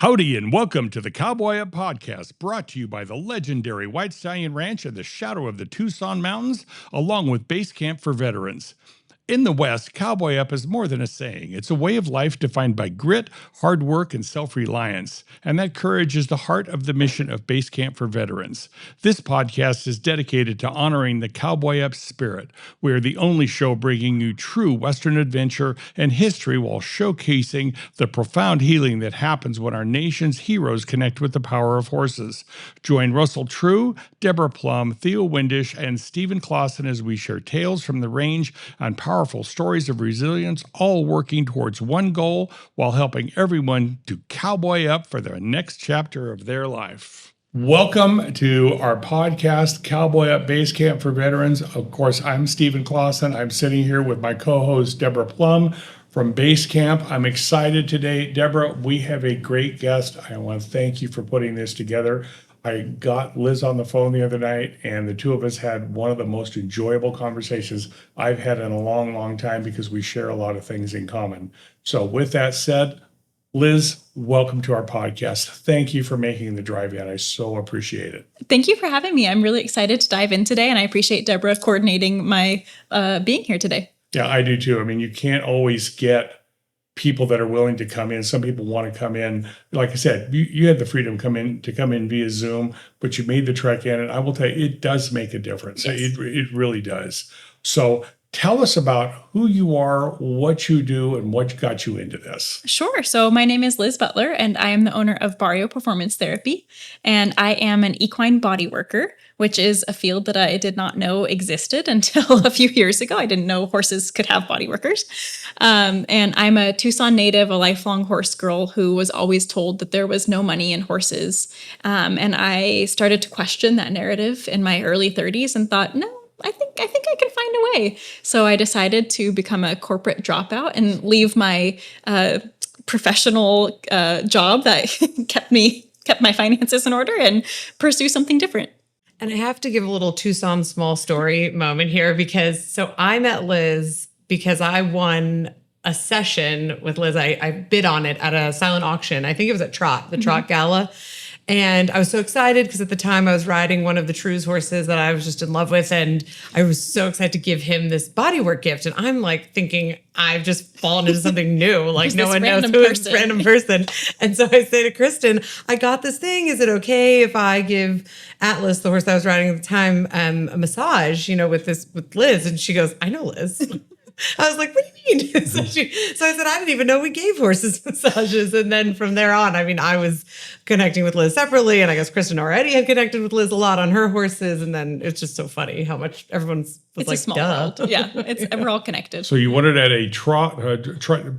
Howdy and welcome to the Cowboy Up podcast, brought to you by the legendary White Stallion Ranch in the shadow of the Tucson Mountains, along with Basecamp for veterans. In the West, Cowboy Up is more than a saying. It's a way of life defined by grit, hard work, and self-reliance. And that courage is the heart of the mission of Basecamp for veterans. This podcast is dedicated to honoring the Cowboy Up spirit. We are the only show bringing you true Western adventure and history while showcasing the profound healing that happens when our nation's heroes connect with the power of horses. Join Russell True, Deborah Plum, Theo Windish, and Stephen Clauson as we share tales from the range and powerful stories of resilience, all working towards one goal while helping everyone to cowboy up for the next chapter of their life. Welcome to our podcast, Cowboy Up Basecamp for Veterans. Of course, I'm Stephen Clauson. I'm sitting here with my co-host, Deborah Plum from Basecamp. I'm excited today. Deborah, we have a great guest. I want to thank you for putting this together. I got Liz on the phone the other night, and the two of us had one of the most enjoyable conversations I've had in a long, long time because we share a lot of things in common. So with that said, Liz, welcome to our podcast. Thank you for making the drive in. I so appreciate it. Thank you for having me. I'm really excited to dive in today, and I appreciate Deborah coordinating my being here today. Yeah, I do too. I mean, you can't always get people that are willing to come in. Some people want to come in. Like I said, you had the freedom to come in via Zoom, but you made the trek in, and I will tell you, it does make a difference. Yes. It really does. So tell us about who you are, what you do, and what got you into this. Sure. So my name is Liz Butler, and I am the owner of Barrio Performance Therapy, and I am an equine bodyworker, which is a field that I did not know existed until a few years ago. I didn't know horses could have bodyworkers. And I'm a Tucson native, a lifelong horse girl who was always told that there was no money in horses. And I started to question that narrative in my early 30s and thought, no, I think I can find a way. So I decided to become a corporate dropout and leave my professional job that kept my finances in order and pursue something different. And I have to give a little Tucson small story moment here because I met Liz because I won a session with Liz. I bid on it at a silent auction. I think it was at Trot, the Trot Gala. And I was so excited because at the time I was riding one of the True's horses that I was just in love with. And I was so excited to give him this bodywork gift. And I'm like thinking I've just fallen into something new. Like no one knows who is this random person. And so I say to Kristen, I got this thing. Is it okay if I give Atlas, the horse I was riding at the time, a massage, with Liz? And she goes, I know Liz. I was like, what do you mean? So I said, I didn't even know we gave horses massages. And then from there on, I was connecting with Liz separately. And I guess Kristen already had connected with Liz a lot on her horses. And then it's just so funny how much everyone's it's like, a small duh. world. Yeah, we're all connected. So you wanted at a Trot,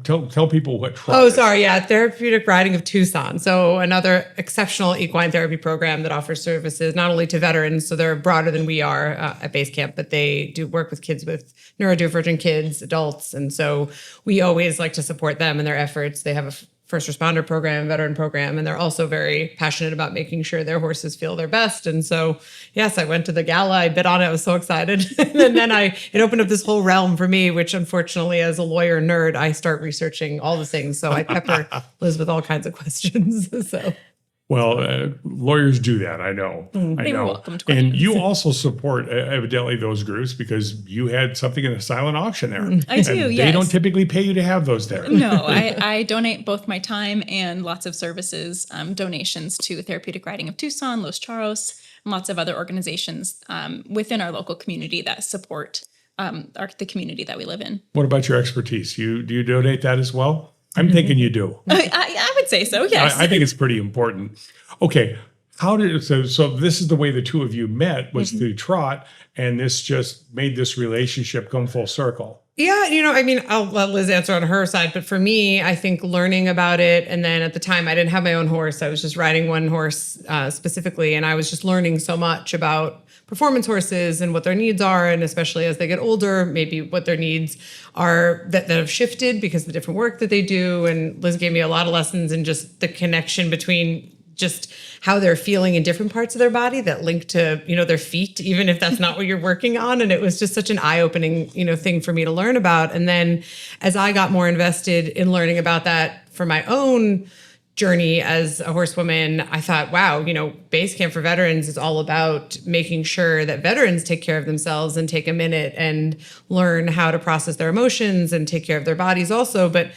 tell people what Trot is. Oh, sorry. Yeah. Therapeutic Riding of Tucson. So another exceptional equine therapy program that offers services not only to veterans, so they're broader than we are at Basecamp, but they do work with kids with neurodivergent kids, adults. And so we always like to support them in their efforts. They have a first responder program, veteran program, and they're also very passionate about making sure their horses feel their best. And so, yes, I went to the gala, I bid on it, I was so excited. And then it opened up this whole realm for me, which unfortunately, as a lawyer nerd, I start researching all the things. So I pepper Liz with all kinds of questions. So. Well, lawyers do that. I know. I know. You're welcome to questions. And you also support evidently those groups because you had something in a silent auction there. I do. And yes. They don't typically pay you to have those there. No, I donate both my time and lots of services, donations to Therapeutic Riding of Tucson, Los Charros, and lots of other organizations within our local community that support the community that we live in. What about your expertise? Do you donate that as well? I'm thinking you do. I would say so, yes. I think it's pretty important. Okay. So this is the way the two of you met was through Trot, and this just made this relationship come full circle. Yeah, I'll let Liz answer on her side, but for me, I think learning about it, and then at the time I didn't have my own horse. I was just riding one horse specifically, and I was just learning so much about performance horses and what their needs are, and especially as they get older, maybe what their needs are that have shifted because of the different work that they do. And Liz gave me a lot of lessons in just the connection between just how they're feeling in different parts of their body that link to, their feet, even if that's not what you're working on. And it was just such an eye-opening, thing for me to learn about. And then as I got more invested in learning about that for my own journey as a horsewoman, I thought, wow, Basecamp for Veterans is all about making sure that veterans take care of themselves and take a minute and learn how to process their emotions and take care of their bodies also. But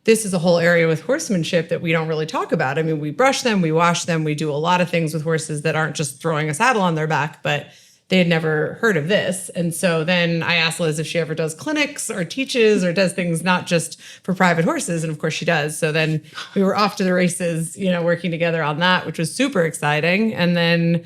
this is a whole area with horsemanship that we don't really talk about. I mean, we brush them, we wash them, we do a lot of things with horses that aren't just throwing a saddle on their back, but they had never heard of this. And so then I asked Liz if she ever does clinics or teaches or does things not just for private horses. And of course she does. So then we were off to the races, working together on that, which was super exciting. And then,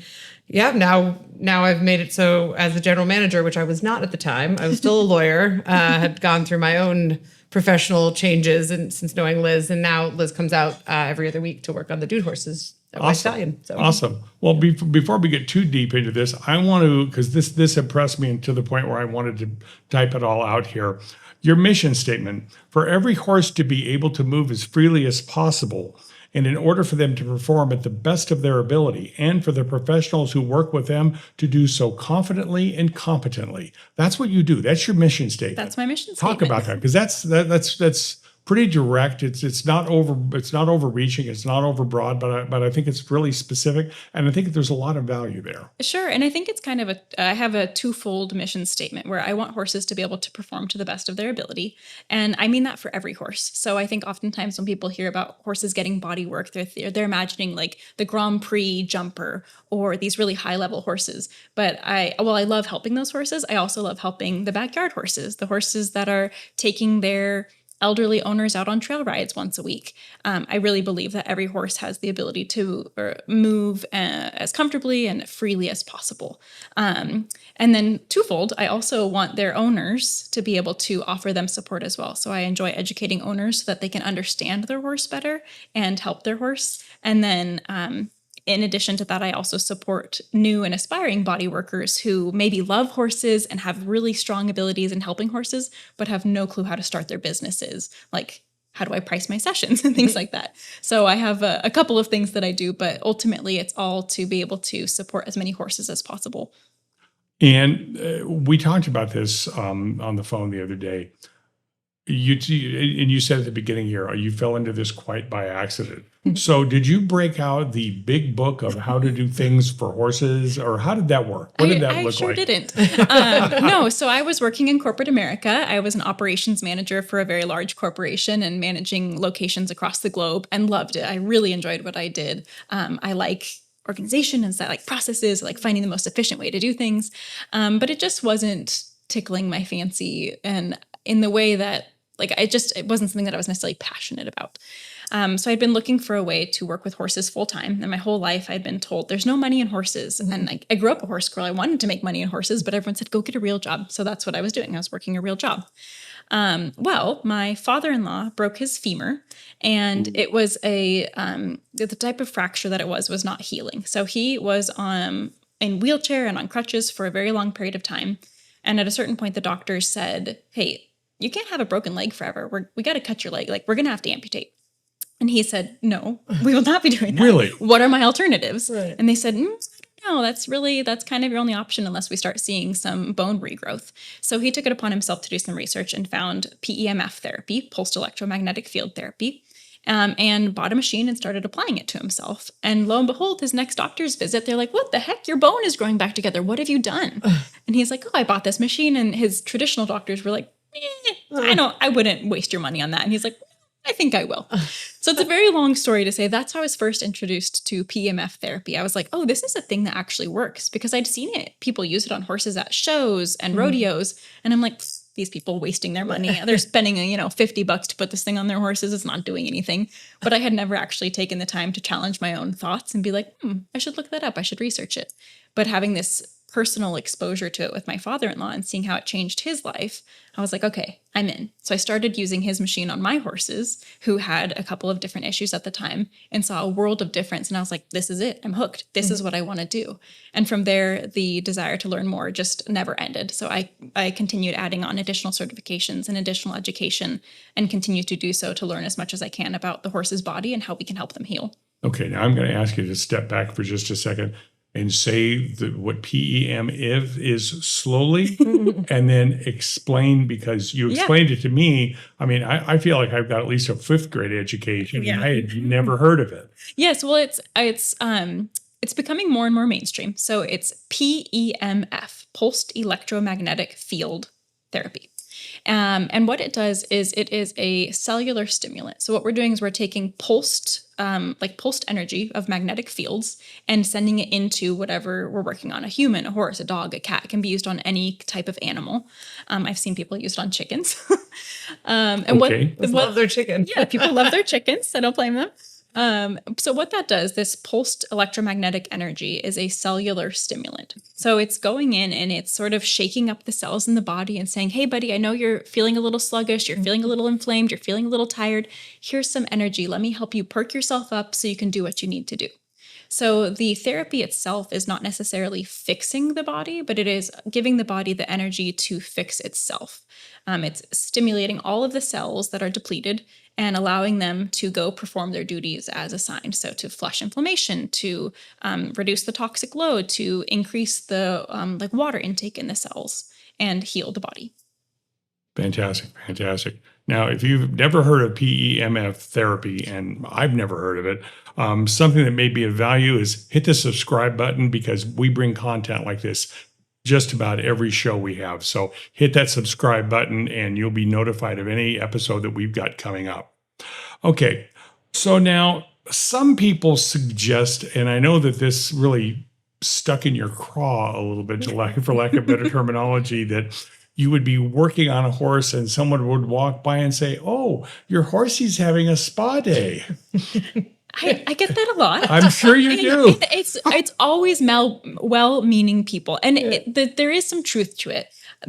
now I've made it so as a general manager, which I was not at the time, I was still a lawyer, had gone through my own professional changes and since knowing Liz. And now Liz comes out every other week to work on the dude horses. Awesome. Awesome. Well, before we get too deep into this, I want to, because this impressed me to the point where I wanted to type it all out here. Your mission statement: for every horse to be able to move as freely as possible, and in order for them to perform at the best of their ability, and for the professionals who work with them to do so confidently and competently. That's what you do. That's your mission statement. That's my mission statement. Talk about that, because that's pretty direct. It's not overreaching. It's not overbroad, but I think it's really specific, and I think there's a lot of value there. Sure, and I think it's kind of I have a twofold mission statement where I want horses to be able to perform to the best of their ability, and I mean that for every horse. So I think oftentimes when people hear about horses getting body work, they're imagining like the Grand Prix jumper or these really high level horses. But I love helping those horses. I also love helping the backyard horses, the horses that are taking their elderly owners out on trail rides once a week. I really believe that every horse has the ability to move as comfortably and freely as possible. And then twofold, I also want their owners to be able to offer them support as well. So I enjoy educating owners so that they can understand their horse better and help their horse. And then in addition to that, I also support new and aspiring body workers who maybe love horses and have really strong abilities in helping horses, but have no clue how to start their businesses. Like, how do I price my sessions and things like that? So I have a couple of things that I do, but ultimately it's all to be able to support as many horses as possible. And we talked about this on the phone the other day. You said at the beginning here, you fell into this quite by accident. So did you break out the big book of how to do things for horses, or how did that work? What did that look like? I sure didn't. No, so I was working in corporate America. I was an operations manager for a very large corporation and managing locations across the globe, and loved it. I really enjoyed what I did. I like organization and I like processes, I like finding the most efficient way to do things. But it just wasn't tickling my fancy, and in the way that it wasn't something that I was necessarily passionate about. So I'd been looking for a way to work with horses full time. And my whole life I'd been told there's no money in horses. Mm-hmm. And I grew up a horse girl. I wanted to make money in horses, but everyone said, go get a real job. So that's what I was doing. I was working a real job. Well, my father-in-law broke his femur, and it was the type of fracture that it was not healing. So he was in wheelchair and on crutches for a very long period of time. And at a certain point, the doctors said, hey, you can't have a broken leg forever. We got to cut your leg. We're going to have to amputate. And he said, no, we will not be doing that. Really? What are my alternatives? Right. And they said, I don't know. That's kind of your only option unless we start seeing some bone regrowth. So he took it upon himself to do some research and found PEMF therapy, pulsed electromagnetic field therapy, and bought a machine and started applying it to himself. And lo and behold, his next doctor's visit, they're like, what the heck? Your bone is growing back together. What have you done? And he's like, I bought this machine. And his traditional doctors were like, I wouldn't waste your money on that. And he's like, I think I will. So it's a very long story to say that's how I was first introduced to PEMF therapy. I was like, this is a thing that actually works, because I'd seen it. People use it on horses at shows and rodeos. And I'm like, these people wasting their money. They're spending, $50 to put this thing on their horses. It's not doing anything. But I had never actually taken the time to challenge my own thoughts and be like, I should look that up. I should research it. But having this personal exposure to it with my father-in-law and seeing how it changed his life, I was like, okay, I'm in. So I started using his machine on my horses, who had a couple of different issues at the time, and saw a world of difference. And I was like, this is it. I'm hooked. This is what I want to do. And from there, the desire to learn more just never ended. So I continued adding on additional certifications and additional education, and continue to do so to learn as much as I can about the horse's body and how we can help them heal. Okay, now I'm going to ask you to step back for just a second. and say what PEM is slowly, and then explain, because you explained it to me. I mean, I feel like I've got at least a 5th grade education, and I had never heard of it. Yes, well, it's becoming more and more mainstream. So it's PEMF, pulsed electromagnetic field therapy. And what it does is it is a cellular stimulant. So what we're doing is we're taking pulsed energy of magnetic fields and sending it into whatever we're working on: a human, a horse, a dog, a cat. It can be used on any type of animal. I've seen people use it on chickens. Love their chicken. Yeah, people love their chickens. I don't blame them. So what that does, this pulsed electromagnetic energy, is a cellular stimulant. So it's going in and it's sort of shaking up the cells in the body and saying, hey, buddy, I know you're feeling a little sluggish. You're feeling a little inflamed. You're feeling a little tired. Here's some energy. Let me help you perk yourself up so you can do what you need to do. So the therapy itself is not necessarily fixing the body, but it is giving the body the energy to fix itself. It's stimulating all of the cells that are depleted and allowing them to go perform their duties as assigned. So to flush inflammation, to reduce the toxic load, to increase the water intake in the cells and heal the body. Fantastic. Now, if you've never heard of PEMF therapy, and I've never heard of it, something that may be of value is hit the subscribe button, because we bring content like this just about every show we have. So hit that subscribe button and you'll be notified of any episode that we've got coming up. Okay, so now some people suggest, and I know that this really stuck in your craw a little bit, for lack of better terminology, that you would be working on a horse and someone would walk by and say, oh, your horsey's having a spa day. I get that a lot. I'm sure you do. It's always well-meaning people. And there is some truth to it.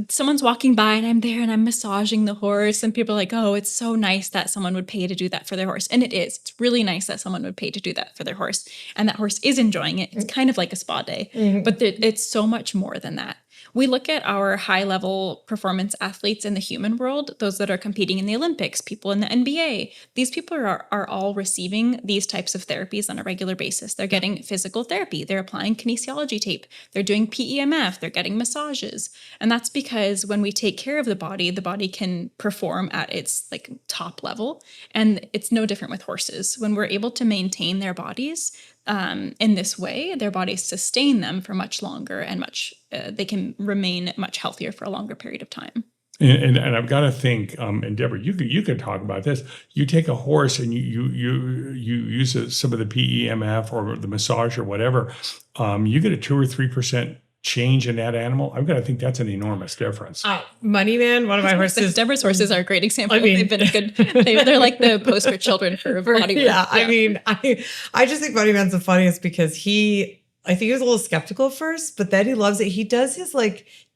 Someone's walking by and I'm there and I'm massaging the horse and people are like, oh, it's so nice that someone would pay to do that for their horse. And it is. It's really nice that someone would pay to do that for their horse. And that horse is enjoying it. It's kind of like a spa day. But it's so much more than that. We look at our high-level performance athletes in the human world, those that are competing in the Olympics, people in the NBA. These people are all receiving these types of therapies on a regular basis. They're getting physical therapy. They're applying kinesiology tape. They're doing PEMF. They're getting massages. And that's because when we take care of the body can perform at its top level. And it's no different with horses. When we're able to maintain their bodies in this way, their bodies sustain them for much longer and they can remain much healthier for a longer period of time. And I've got to think, and Deborah, you could talk about this. You take a horse and you use some of the PEMF or the massage or whatever. You get a 2 or 3% change in that animal. I've got to think that's an enormous difference. Money Man, one of my horses. Deborah's horses are a great example. I mean, they've been a good. They're like the poster children for bodywork. Yeah, I mean, I just think Money Man's the funniest because I think he was a little skeptical first, but then he loves it. He does his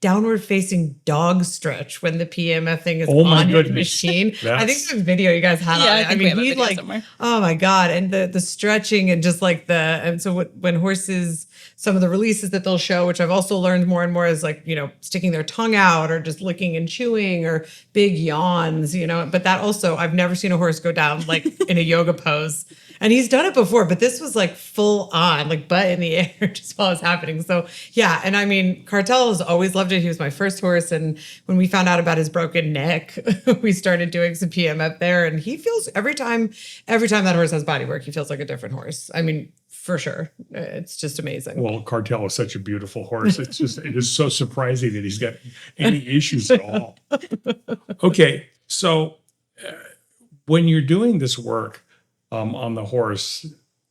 downward facing dog stretch when the PEMF thing is on his machine. I think there's a video you guys had on it. I mean, he's oh my God. And the stretching and just and so when horses, some of the releases that they'll show, which I've also learned more and more is sticking their tongue out or just licking and chewing or big yawns, but that also, I've never seen a horse go down in a yoga pose. And he's done it before, but this was full on, butt in the air just while it's happening. So yeah. And I mean, Cartel has always loved it. He was my first horse. And when we found out about his broken neck, we started doing some PEMF there. And he feels every time that horse has body work, he feels like a different horse. I mean, for sure. It's just amazing. Well, Cartel is such a beautiful horse. It is so surprising that he's got any issues at all. Okay. So when you're doing this work, on the horse,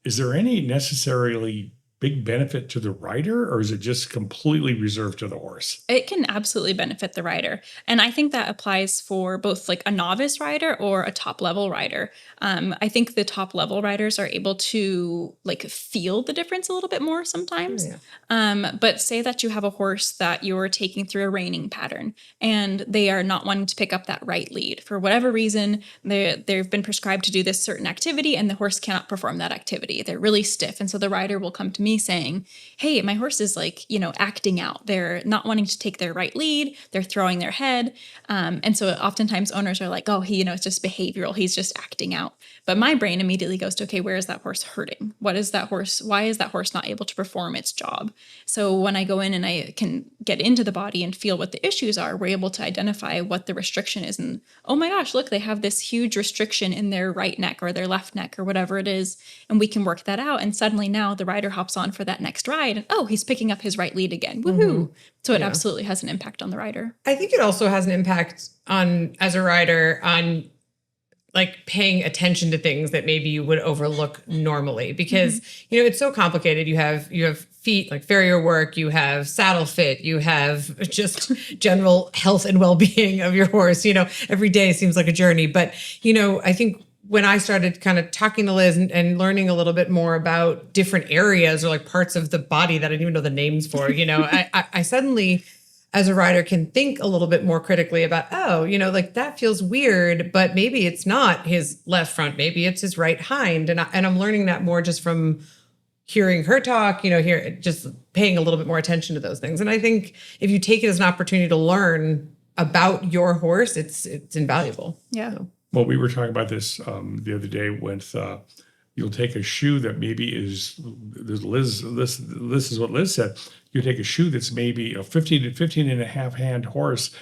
is there any necessarily big benefit to the rider, or is it just completely reserved to the horse? It can absolutely benefit the rider. And I think that applies for both a novice rider or a top level rider. I think the top level riders are able to feel the difference a little bit more sometimes. Yeah. But say that you have a horse that you're taking through a reining pattern and they are not wanting to pick up that right lead. For whatever reason, they've been prescribed to do this certain activity and the horse cannot perform that activity. They're really stiff. And so the rider will come to me me saying, hey, my horse is like, acting out. They're not wanting to take their right lead. They're throwing their head. And so oftentimes owners are like, oh, it's just behavioral. He's just acting out. But my brain immediately goes to, okay, where is that horse hurting? Why is that horse not able to perform its job? So when I go in and I can get into the body and feel what the issues are, we're able to identify what the restriction is. And oh my gosh, look, they have this huge restriction in their right neck or their left neck or whatever it is. And we can work that out. And suddenly now the rider hops on for that next ride and he's picking up his right lead again. Woohoo. So it absolutely has an impact on the rider. I think it also has an impact on, as a rider, on like paying attention to things that maybe you would overlook normally, because, it's so complicated. You have feet, like farrier work, you have saddle fit, you have just general health and well-being of your horse. Every day seems like a journey. But, I think when I started kind of talking to Liz and learning a little bit more about different areas or like parts of the body that I didn't even know the names for, I suddenly, as a rider, can think a little bit more critically about, like that feels weird, but maybe it's not his left front, maybe it's his right hind. And I'm learning that more just from hearing her talk, just paying a little bit more attention to those things. And I think if you take it as an opportunity to learn about your horse, it's invaluable. Yeah. So. Well, we were talking about this the other day with you'll take a shoe that maybe is Liz. This is what Liz said. You take a shoe that's maybe a 15 and a half hand horse,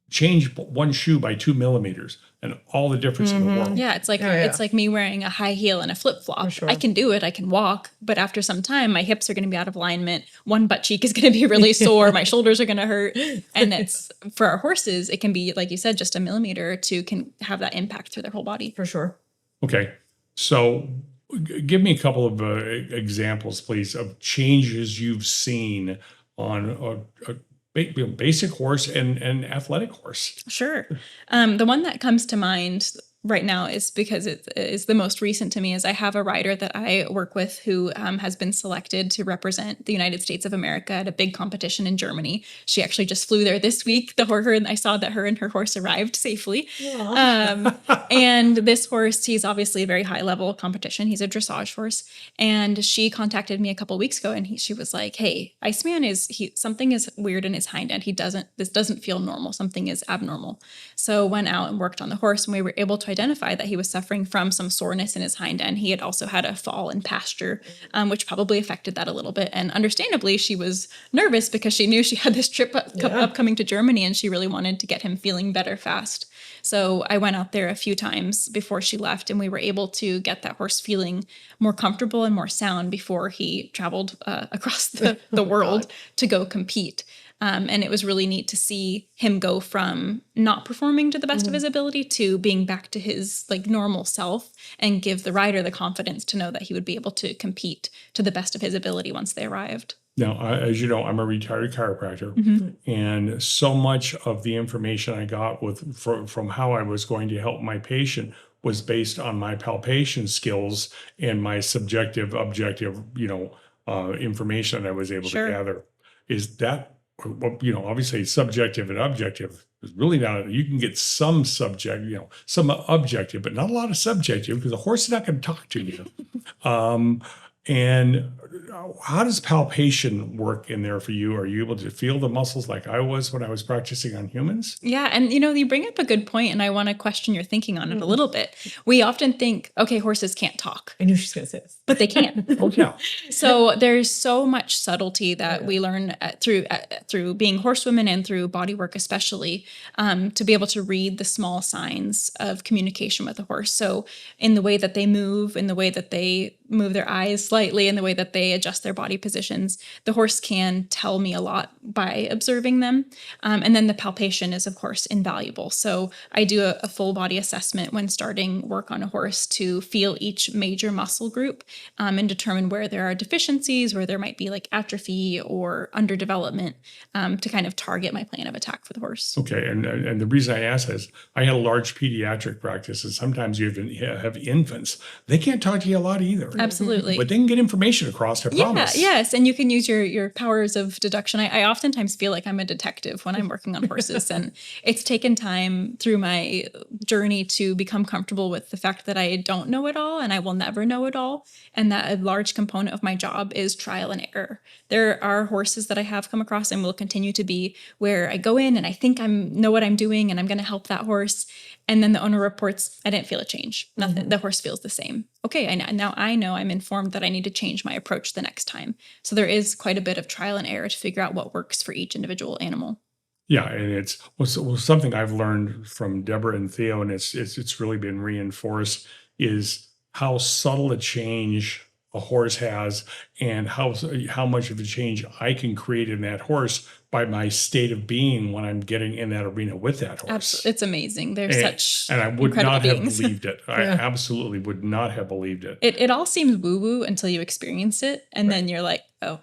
change one shoe by 2 millimeters, and all the difference in the world. Yeah, it's like me wearing a high heel and a flip flop. Sure. I can do it. I can walk, but after some time, my hips are going to be out of alignment. One butt cheek is going to be really sore. My shoulders are going to hurt, and it's for our horses. It can be, like you said, just a millimeter or two can have that impact through their whole body. For sure. Okay, so give me a couple of examples, please, of changes you've seen on a basic horse and athletic horse. Sure. The one that comes to mind right now is because it is the most recent to me is I have a rider that I work with who has been selected to represent the United States of America at a big competition in Germany. She actually just flew there this week. I saw that her and her horse arrived safely. And this horse, he's obviously a very high level competition. He's a dressage horse. And she contacted me a couple of weeks ago and she was like, hey, Iceman something is weird in his hind end. This doesn't feel normal. Something is abnormal. So went out and worked on the horse and we were able to identify that he was suffering from some soreness in his hind end. He had also had a fall in pasture, which probably affected that a little bit. And understandably, she was nervous because she knew she had this trip upcoming to Germany and she really wanted to get him feeling better fast. So I went out there a few times before she left and we were able to get that horse feeling more comfortable and more sound before he traveled across the world to go compete. And it was really neat to see him go from not performing to the best of his ability to being back to his like normal self and give the rider the confidence to know that he would be able to compete to the best of his ability once they arrived. Now, as you know, I'm a retired chiropractor, and so much of the information I got from how I was going to help my patient was based on my palpation skills and my subjective, objective, information that I was able to gather. Is that, obviously subjective and objective is really not, you can get some some objective, but not a lot of subjective because the horse is not going to talk to you. And how does palpation work in there for you? Are you able to feel the muscles like I was when I was practicing on humans? Yeah. And, you bring up a good point, and I want to question your thinking on it a little bit. We often think, okay, horses can't talk. I knew she was going to say this. But they can. Oh, yeah. So there's so much subtlety that we learn through being horsewomen and through body work especially, to be able to read the small signs of communication with a horse. So in the way that they move, in the way that they move their eyes slightly, in the way that they adjust their body positions, the horse can tell me a lot by observing them. And then the palpation is, of course, invaluable. So I do a full body assessment when starting work on a horse to feel each major muscle group and determine where there are deficiencies, where there might be like atrophy or underdevelopment, to kind of target my plan of attack for the horse. Okay. And the reason I ask is I had a large pediatric practice, and sometimes you have infants. They can't talk to you a lot either. Absolutely. But they can get information across to promise. Yes. And you can use your powers of deduction. I oftentimes feel like I'm a detective when I'm working on horses. And it's taken time through my journey to become comfortable with the fact that I don't know it all and I will never know it all. And that a large component of my job is trial and error. There are horses that I have come across and will continue to be where I go in and I think I know what I'm doing and I'm going to help that horse. And then the owner reports, I didn't feel a change. Nothing. The horse feels the same. Okay, now I know I'm informed that I need to change my approach the next time. So there is quite a bit of trial and error to figure out what works for each individual animal. Yeah, and it's something I've learned from Deborah and Theo, and it's really been reinforced, is how subtle a change a horse has, and how much of a change I can create in that horse by my state of being when I'm getting in that arena with that horse. Absolutely. It's amazing. They're such and I would not beings. have believed it. I absolutely would not have believed it. It all seems woo-woo until you experience it, and then you're like, oh,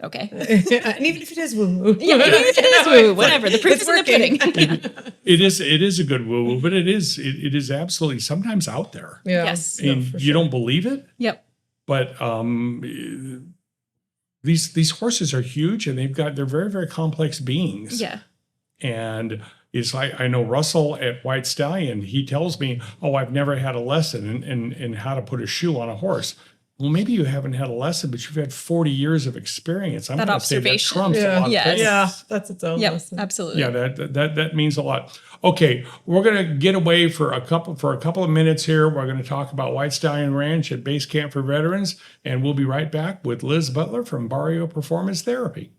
okay. And even if it is woo-woo. Yeah, even if it is woo-woo, whatever. The proof is in the pudding. It is a good woo-woo, but it is absolutely sometimes out there. Yeah. Yes. And you don't believe it? Yep. But these horses are huge, and they're very, very complex beings. Yeah. And it's like, I know Russell at White Stallion, he tells me, oh, I've never had a lesson in how to put a shoe on a horse. Well, maybe you haven't had a lesson, but you've had 40 years of experience. I'm That going to say that observation. trumps a lot of things. Yeah, that's its own Yep. lesson. Absolutely. Yeah, that means a lot. Okay, we're going to get away for a couple of minutes here. We're going to talk about White Stallion Ranch at Basecamp for Veterans, and we'll be right back with Liz Butler from Barrio Performance Therapy.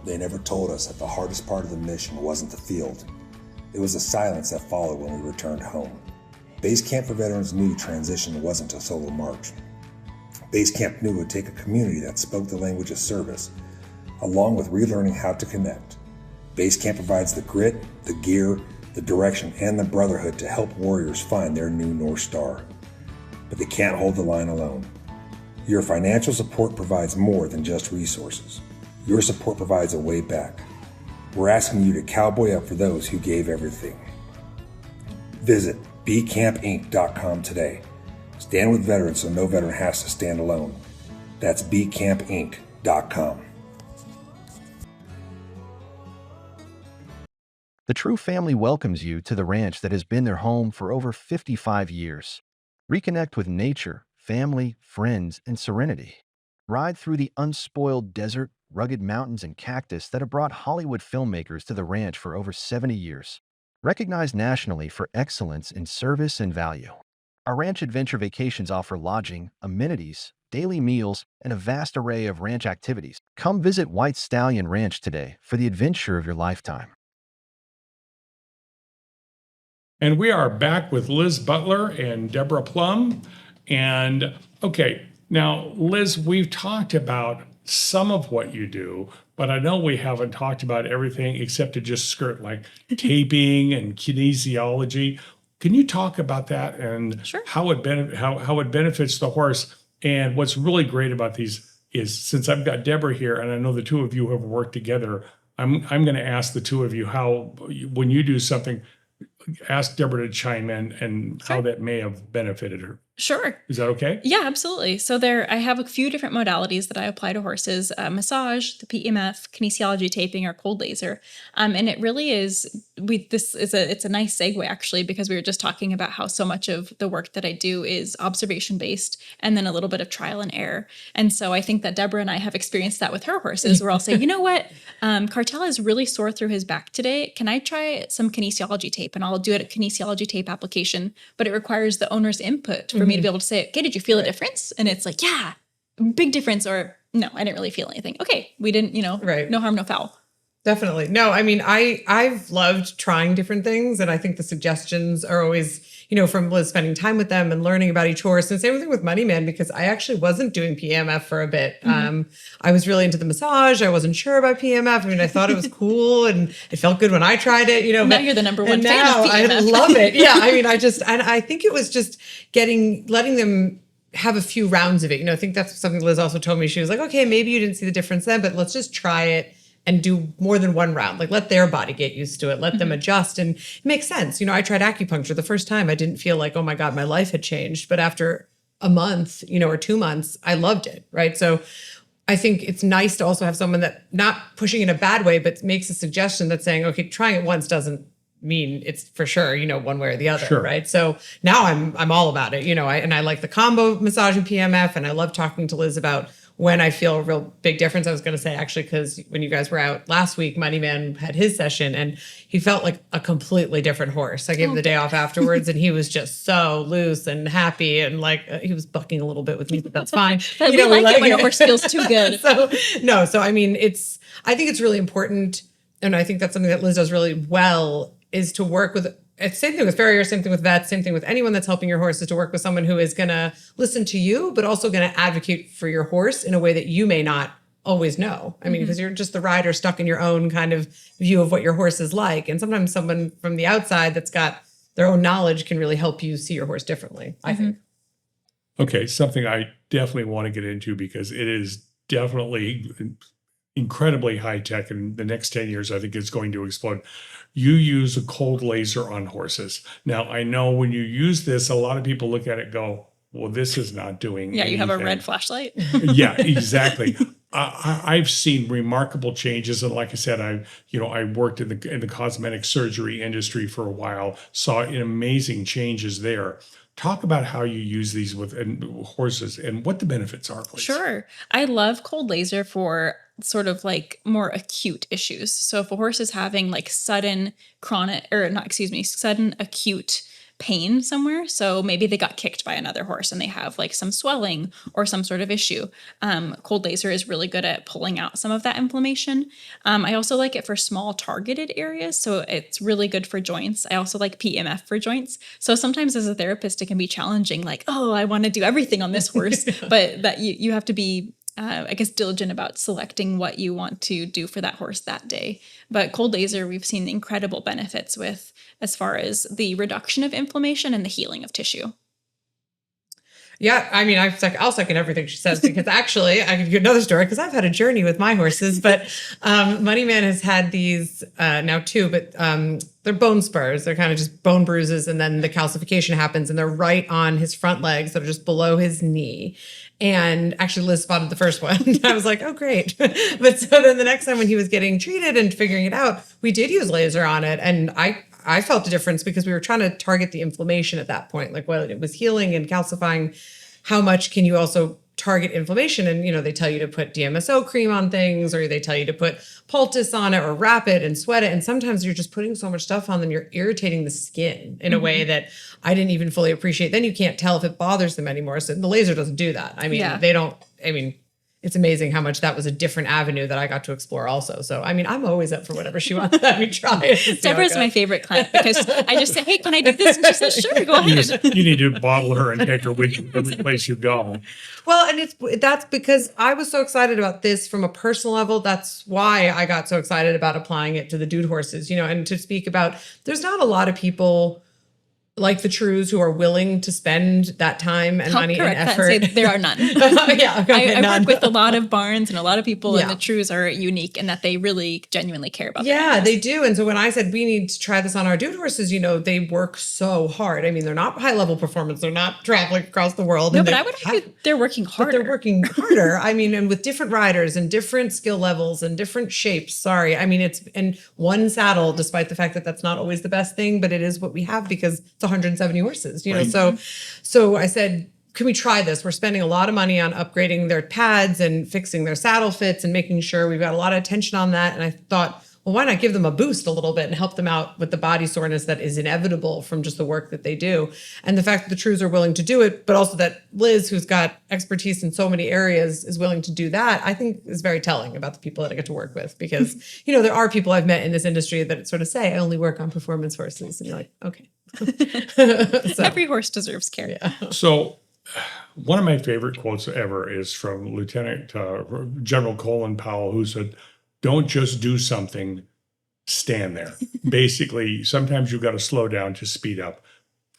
They never told us that the hardest part of the mission wasn't the field. It was the silence that followed when we returned home. Basecamp for Veterans knew transition wasn't a solo march. Basecamp knew it would take a community that spoke the language of service, along with relearning how to connect. Basecamp provides the grit, the gear, the direction, and the brotherhood to help warriors find their new North Star. But they can't hold the line alone. Your financial support provides more than just resources. Your support provides a way back. We're asking you to cowboy up for those who gave everything. Visit bcampinc.com today. Stand with veterans so no veteran has to stand alone. That's bcampinc.com. The True family welcomes you to the ranch that has been their home for over 55 years. Reconnect with nature, family, friends, and serenity. Ride through the unspoiled desert, rugged mountains, and cactus that have brought Hollywood filmmakers to the ranch for over 70 years. Recognized nationally for excellence in service and value. Our ranch adventure vacations offer lodging, amenities, daily meals, and a vast array of ranch activities. Come visit White Stallion Ranch today for the adventure of your lifetime. And we are back with Liz Butler and Deborah Plum. And okay, now, Liz, we've talked about some of what you do, but I know we haven't talked about everything except to just skirt like taping and kinesiology. Can you talk about that and Sure. how it benefits the horse? And what's really great about these is, since I've got Deborah here and I know the two of you have worked together, I'm going to ask the two of you how, when you do something, ask Deborah to chime in and how that may have benefited her. Sure. Is that okay? Yeah, absolutely. So I have a few different modalities that I apply to horses: massage, the PEMF, kinesiology taping, or cold laser. And it really is. It's a nice segue actually, because we were just talking about how so much of the work that I do is observation based, and then a little bit of trial and error. And so I think that Deborah and I have experienced that with her horses, where I'll say, you know what, Cartel is really sore through his back today. Can I try some kinesiology tape? And I'll do it a kinesiology tape application, but it requires the owner's input for me to be able to say, okay, did you feel a difference? And it's like, yeah, big difference. Or no, I didn't really feel anything. Okay, we didn't, Right. No harm, no foul. Definitely. No, I mean, I've loved trying different things. And I think the suggestions are always, from Liz spending time with them and learning about each horse. And same thing with Moneyman, because I actually wasn't doing PMF for a bit. I was really into the massage. I wasn't sure about PMF. I mean, I thought it was cool and it felt good when I tried it, Now you're the number one and fan now of PMF. I love it. Yeah. I mean, I think it was just letting them have a few rounds of it. I think that's something Liz also told me. She was like, okay, maybe you didn't see the difference then, but let's just try it and do more than one round. Like, let their body get used to it. Let them adjust. And it makes sense. I tried acupuncture the first time. I didn't feel like, oh my God, my life had changed. But after a month, or 2 months, I loved it. Right. So I think it's nice to also have someone that not pushing in a bad way, but makes a suggestion that's saying, okay, trying it once doesn't mean it's for sure, one way or the other. Sure. Right. So now I'm all about it, I like the combo massage and PMF, and I love talking to Liz about when I feel a real big difference. I was going to say, actually, because when you guys were out last week, Money Man had his session and he felt like a completely different horse. I gave him the day off afterwards and he was just so loose and happy, and he was bucking a little bit with me, but that's fine. We like it when a horse feels too good. So I mean, I think it's really important. And I think that's something that Liz does really well, is to work with, it's same thing with farriers, same thing with vets, same thing with anyone that's helping your horse, is to work with someone who is going to listen to you, but also going to advocate for your horse in a way that you may not always know. I mean, because you're just the rider stuck in your own kind of view of what your horse is like. And sometimes someone from the outside that's got their own knowledge can really help you see your horse differently, I think. Okay, something I definitely want to get into, because it is definitely incredibly high tech, and the next 10 years, I think it's going to explode. You use a cold laser on horses. Now, I know when you use this, a lot of people look at it and go, well, this is not doing anything. You have a red flashlight. Yeah, exactly. I've seen remarkable changes, and like I said, I worked in the cosmetic surgery industry for a while, saw amazing changes there. Talk about how you use these with horses and what the benefits are, please. Sure. I love cold laser for sort of like more acute issues. So if a horse is having like sudden acute pain somewhere. So maybe they got kicked by another horse and they have like some swelling or some sort of issue. Cold laser is really good at pulling out some of that inflammation. I also like it for small targeted areas. So it's really good for joints. I also like PMF for joints. So sometimes as a therapist, it can be challenging, like, oh, I want to do everything on this horse, but that you have to be diligent about selecting what you want to do for that horse that day. But cold laser, we've seen incredible benefits with, as far as the reduction of inflammation and the healing of tissue. Yeah, I mean, I'll second everything she says, because actually, I can give you another story, because I've had a journey with my horses. But Money Man has had these now too, but they're bone spurs. They're kind of just bone bruises, and then the calcification happens, and they're right on his front legs that are just below his knee. And actually, Liz spotted the first one. I was like, oh, great. But so then the next time when he was getting treated and figuring it out, we did use laser on it. And I felt a difference, because we were trying to target the inflammation at that point. Like, while it was healing and calcifying, how much can you also target inflammation? And, they tell you to put DMSO cream on things, or they tell you to put poultice on it or wrap it and sweat it. And sometimes you're just putting so much stuff on them, you're irritating the skin in a way that I didn't even fully appreciate. Then you can't tell if it bothers them anymore. So the laser doesn't do that. I mean, it's amazing how much that was a different avenue that I got to explore also. So, I mean, I'm always up for whatever she wants to have me try it. Deborah's my favorite client, because I just say, hey, can I do this? And she says, sure, go ahead. You need to bottle her and take her with you every place you go. Well, and that's because I was so excited about this from a personal level. That's why I got so excited about applying it to the dude horses, and to speak about, there's not a lot of people like the Trues who are willing to spend that time and money and effort. There are none. Yeah, okay, I work with a lot of barns and a lot of people, and the Trues are unique in that they really genuinely care about their animals. They do. And so when I said we need to try this on our dude horses, they work so hard. I mean, they're not high level performance. They're not traveling across the world. No, but I would argue they're working harder. But they're working harder. I mean, and with different riders and different skill levels and different shapes. Sorry. I mean, it's in one saddle, despite the fact that that's not always the best thing, but it is what we have, because it's 170 horses, right. So I said, can we try this? We're spending a lot of money on upgrading their pads and fixing their saddle fits and making sure we've got a lot of attention on that. And I thought, well, why not give them a boost a little bit and help them out with the body soreness that is inevitable from just the work that they do. And the fact that the Trues are willing to do it, but also that Liz, who's got expertise in so many areas, is willing to do that, I think is very telling about the people that I get to work with. Because, there are people I've met in this industry that sort of say, I only work on performance horses. And you're like, okay. So, every horse deserves care. Yeah. So one of my favorite quotes ever is from Lieutenant General Colin Powell, who said, don't just do something, stand there. Basically, sometimes you've got to slow down to speed up.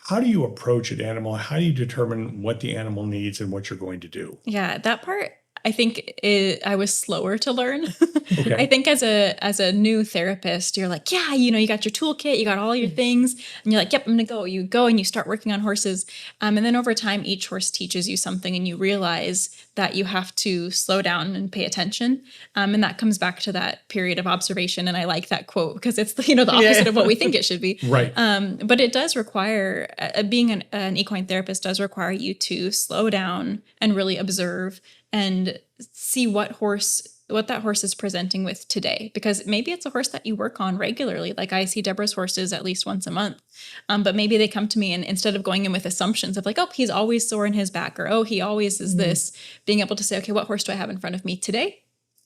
How do you approach an animal? How do you determine what the animal needs and what you're going to do? Yeah, that part I think I was slower to learn. Okay. I think as a new therapist, you're like, yeah, you got your toolkit, you got all your things, and you're like, yep, I'm gonna go. You go and you start working on horses, and then over time, each horse teaches you something, and you realize that you have to slow down and pay attention, and that comes back to that period of observation. And I like that quote because it's the opposite of what we think it should be. Right. But it does require being an equine therapist does require you to slow down and really observe and see what that horse is presenting with today, because maybe it's a horse that you work on regularly. Like I see Deborah's horses at least once a month, but maybe they come to me and instead of going in with assumptions of like, oh, he's always sore in his back, or oh, he always is this, being able to say, okay, what horse do I have in front of me today?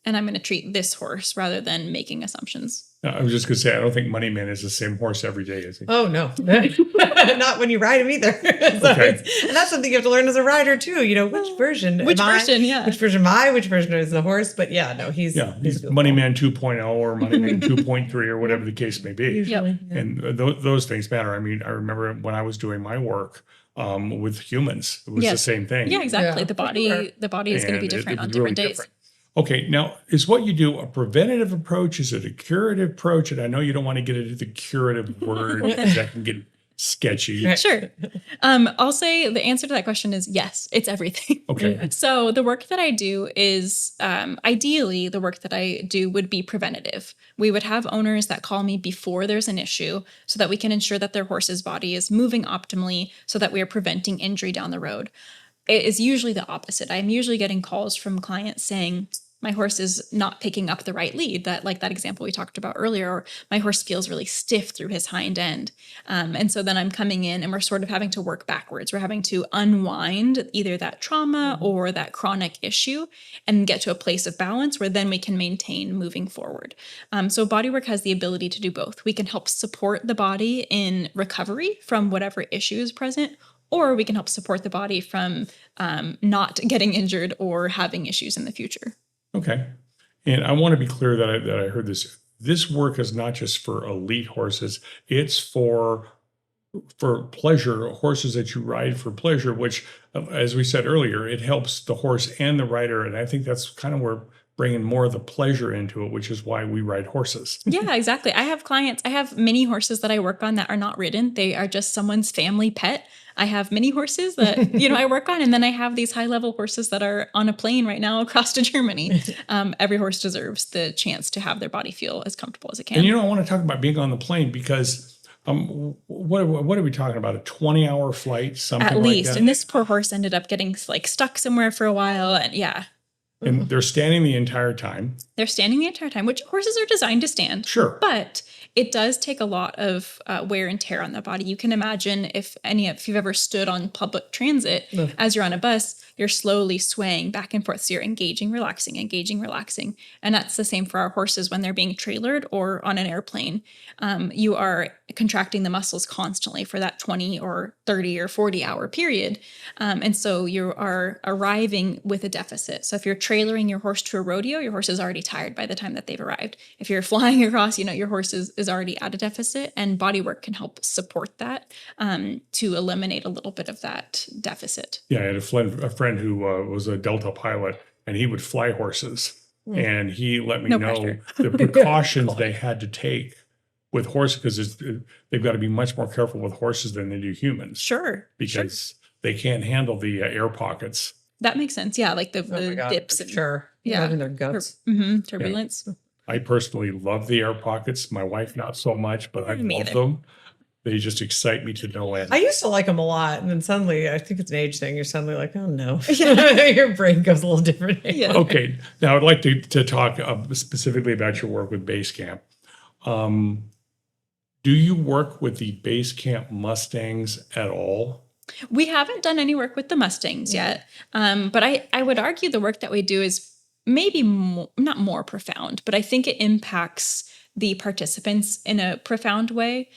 And I'm going to treat this horse rather than making assumptions. I was just going to say, I don't think Moneyman is the same horse every day, is he? Oh, no. Not when you ride him either. Okay. And that's something you have to learn as a rider, too. Which version Which version, yeah. Which version am I? Which version is the horse? But yeah, no, he's Moneyman 2.0 or Moneyman 2.3 or whatever the case may be. usually. Yeah. And those things matter. I mean, I remember when I was doing my work with humans, it was the same thing. Yeah, exactly. Yeah. The body is going to be different on different days. Okay, now, is what you do a preventative approach? Is it a curative approach? And I know you don't want to get into the curative word because that can get sketchy. Sure. I'll say the answer to that question is yes, it's everything. Okay. So the work that I do is, ideally, the work that I do would be preventative. We would have owners that call me before there's an issue so that we can ensure that their horse's body is moving optimally so that we are preventing injury down the road. It is usually the opposite. I'm usually getting calls from clients saying, my horse is not picking up the right lead, that example we talked about earlier, or my horse feels really stiff through his hind end. And so then I'm coming in and we're sort of having to work backwards. We're having to unwind either that trauma or that chronic issue and get to a place of balance where then we can maintain moving forward. So bodywork has the ability to do both. We can help support the body in recovery from whatever issue is present, or we can help support the body from not getting injured or having issues in the future. Okay. And I want to be clear that I heard this. This work is not just for elite horses. It's for pleasure, horses that you ride for pleasure, which, as we said earlier, it helps the horse and the rider. And I think that's kind of where bringing more of the pleasure into it, which is why we ride horses. Yeah, exactly. I have mini horses that I work on that are not ridden. They are just someone's family pet. I have mini horses that, I work on, and then I have these high-level horses that are on a plane right now across to Germany. Every horse deserves the chance to have their body feel as comfortable as it can. And I want to talk about being on the plane because what are we talking about? A 20-hour flight, something at least. Like that? And this poor horse ended up getting stuck somewhere for a while, and yeah. And they're standing the entire time. They're standing the entire time, which horses are designed to stand. Sure. But it does take a lot of wear and tear on the body. You can imagine if you've ever stood on public transit, as you're on a bus, you're slowly swaying back and forth. So you're engaging, relaxing. And that's the same for our horses when they're being trailered or on an airplane. You are contracting the muscles constantly for that 20 or 30 or 40 hour period. And so you are arriving with a deficit. So if you're trailering your horse to a rodeo, your horse is already tired by the time that they've arrived. If you're flying across, your horse is already at a deficit, and bodywork can help support that to eliminate a little bit of that deficit. Yeah, I had a friend who was a Delta pilot, and he would fly horses, and he let me know the precautions they had to take with horses, because they've got to be much more careful with horses than they do humans. Sure. Because they can't handle the air pockets. That makes sense. Yeah, like the dips. And, sure. Yeah. Having their guts. Turbulence. Yeah. I personally love the air pockets. My wife, not so much, but I love either. them. They just excite me to no end. I used to like them a lot. And then suddenly, I think it's an age thing. You're suddenly like, oh no. Your brain goes a little different. Yeah. Okay. Now I'd like to talk specifically about your work with Basecamp. Do you work with the Basecamp Mustangs at all? We haven't done any work with the Mustangs yet. But I would argue the work that we do is maybe not more profound, but I think it impacts the participants in a profound way,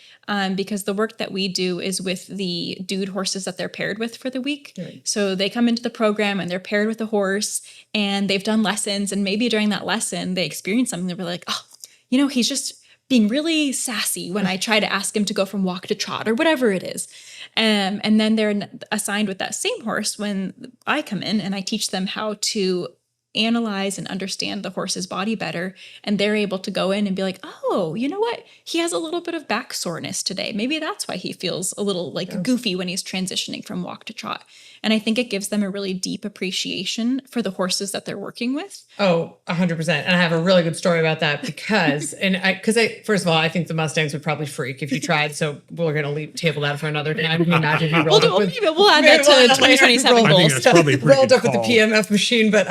because the work that we do is with the dude horses that they're paired with for the week. Right. So they come into the program and they're paired with a horse, and they've done lessons, and maybe during that lesson they experience something. They're like, oh, he's just being really sassy when I try to ask him to go from walk to trot or whatever it is. And then they're assigned with that same horse when I come in and I teach them how to analyze and understand the horse's body better, and they're able to go in and be like, oh, you know what, he has a little bit of back soreness today, maybe that's why he feels a little like goofy when he's transitioning from walk to trot. And I think it gives them a really deep appreciation for the horses that they're working with. Oh, 100%. And I have a really good story about that because, first of all, I think the Mustangs would probably freak if you tried. So we're going to table that for another time. Can you imagine if you rolled up with, we'll add that to 2027 I think that's probably a pretty rolled good up with the call. PMF machine, but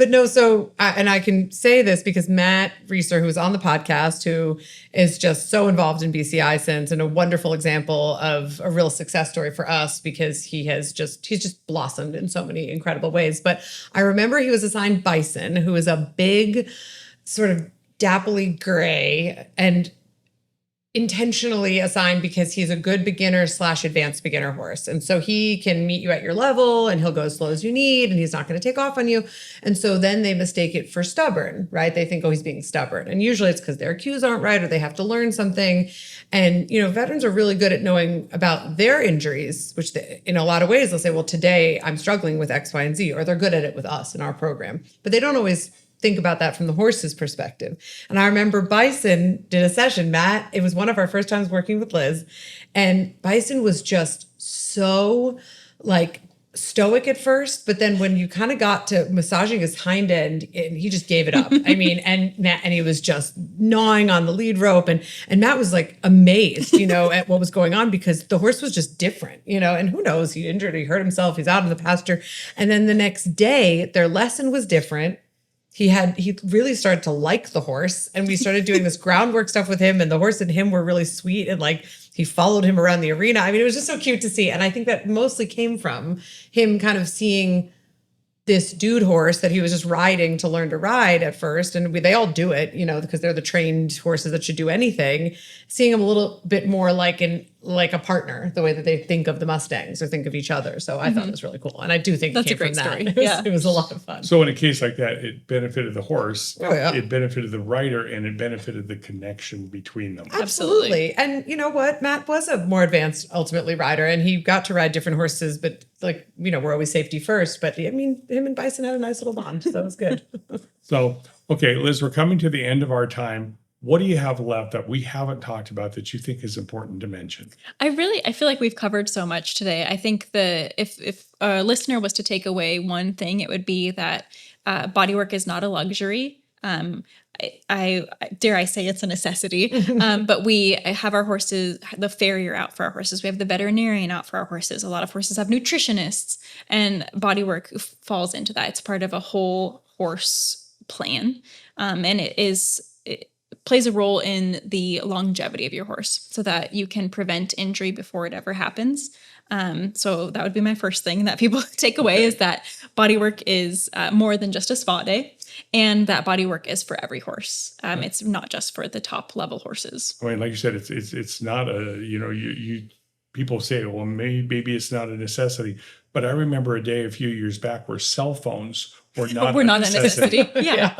no. So, and I can say this because Matt Reeser, who was on the podcast, who is just so involved in BCI since, and a wonderful example of a real success story for us because he's just blossomed in so many incredible ways. But I remember he was assigned Bison, who is a big sort of dappley gray, and intentionally assigned because he's a good beginner / advanced beginner horse. And so he can meet you at your level and he'll go as slow as you need and he's not going to take off on you. And so then they mistake it for stubborn, right? They think, oh, he's being stubborn. And usually it's because their cues aren't right or they have to learn something. And, veterans are really good at knowing about their injuries, which in a lot of ways, they'll say, well, today I'm struggling with X, Y, and Z, or they're good at it with us in our program. But they don't always think about that from the horse's perspective. And I remember Bison did a session, Matt, it was one of our first times working with Liz, and Bison was just so stoic at first, but then when you kind of got to massaging his hind end, he just gave it up. I mean, and he was just gnawing on the lead rope, and Matt was amazed, at what was going on because the horse was just different, and who knows, he hurt himself, he's out in the pasture. And then the next day, their lesson was different. He really started to like the horse, and we started doing this groundwork stuff with him, and the horse and him were really sweet, and he followed him around the arena. I mean, it was just so cute to see. And I think that mostly came from him kind of seeing this dude horse that he was just riding to learn to ride at first. And they all do it, because they're the trained horses that should do anything. Seeing him a little bit more like a partner, the way that they think of the Mustangs or think of each other. So I thought it was really cool. And I do think That's it came a great from story. that. Yeah. It was a lot of fun. So in a case like that, it benefited the horse, Oh, yeah. it benefited the rider, and it benefited the connection between them. Absolutely. And you know what? Matt was a more advanced, ultimately, rider, and he got to ride different horses, but we're always safety first. But I mean, him and Bison had a nice little bond, so it was good. So, okay, Liz, we're coming to the end of our time. What do you have left that we haven't talked about that you think is important to mention? I feel like we've covered so much today. I think if a listener was to take away one thing, it would be that bodywork is not a luxury. I dare I say it's a necessity, but we have our horses, the farrier out for our horses. We have the veterinarian out for our horses. A lot of horses have nutritionists, and bodywork falls into that. It's part of a whole horse plan. And it plays a role in the longevity of your horse so that you can prevent injury before it ever happens. So that would be my first thing that people take away is that bodywork is more than just a spa day, and that bodywork is for every horse. It's not just for the top level horses. I mean, like you said, it's not people say, well, maybe it's not a necessity. But I remember a day a few years back where cell phones were not a necessity. Yeah.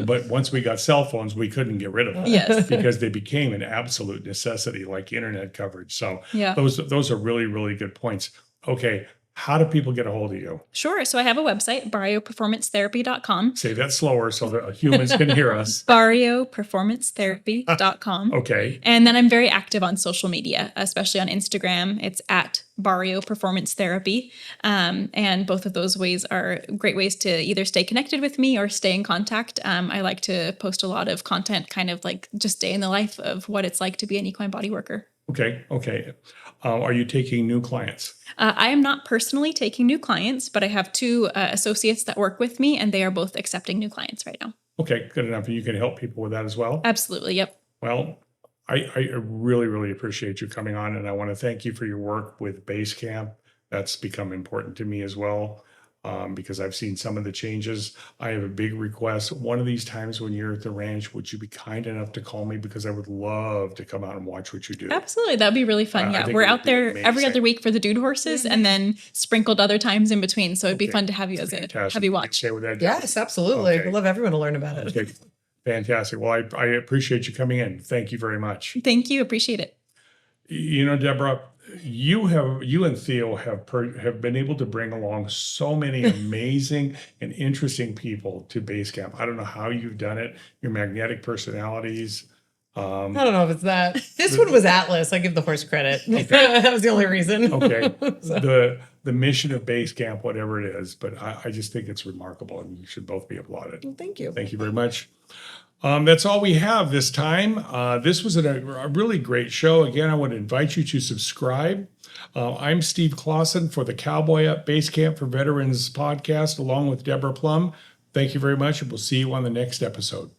But once we got cell phones, we couldn't get rid of them. Yes. Because they became an absolute necessity, like internet coverage. So Yeah. those are really, really good points. Okay. How do people get a hold of you? Sure. So I have a website, barrioperformancetherapy.com. Say that slower so that humans can hear us. barrioperformancetherapy.com. Okay. And then I'm very active on social media, especially on Instagram. It's at Barrio Performance Therapy. And both of those ways are great ways to either stay connected with me or stay in contact. I like to post a lot of content, kind of like just day in the life of what it's like to be an equine body worker. Okay. Are you taking new clients? I am not personally taking new clients, but I have two associates that work with me, and they are both accepting new clients right now. Okay, good enough. And you can help people with that as well? Absolutely. Yep. Well, I really, really appreciate you coming on, and I want to thank you for your work with Basecamp. That's become important to me as well, because I've seen some of the changes. I have a big request. One of these times when you're at the ranch, would you be kind enough to call me? Because I would love to come out and watch what you do. Absolutely. That'd be really fun. I Yeah. think We're it would out be there amazing. every other week for the dude horses and then sprinkled other times in between. So it'd be Okay. fun to have you Fantastic. have you watch. Okay with that? Yes, absolutely. Okay. We'd love everyone to learn about it. Okay. Fantastic. Well, I appreciate you coming in. Thank you very much. Thank you. Appreciate it. Deborah, you and Theo have been able to bring along so many amazing and interesting people to Basecamp. I don't know how you've done it. Your magnetic personalities. I don't know if it's that. This one was Atlas. I give the horse credit. Okay. That was the only reason. Okay. So. The mission of Basecamp, whatever it is, but I just think it's remarkable, and you should both be applauded. Well, thank you. Thank you very much. That's all we have this time. This was a really great show. Again, I want to invite you to subscribe. I'm Steve Clauson for the Cowboy Up Basecamp for Veterans podcast, along with Deborah Plum. Thank you very much, and we'll see you on the next episode.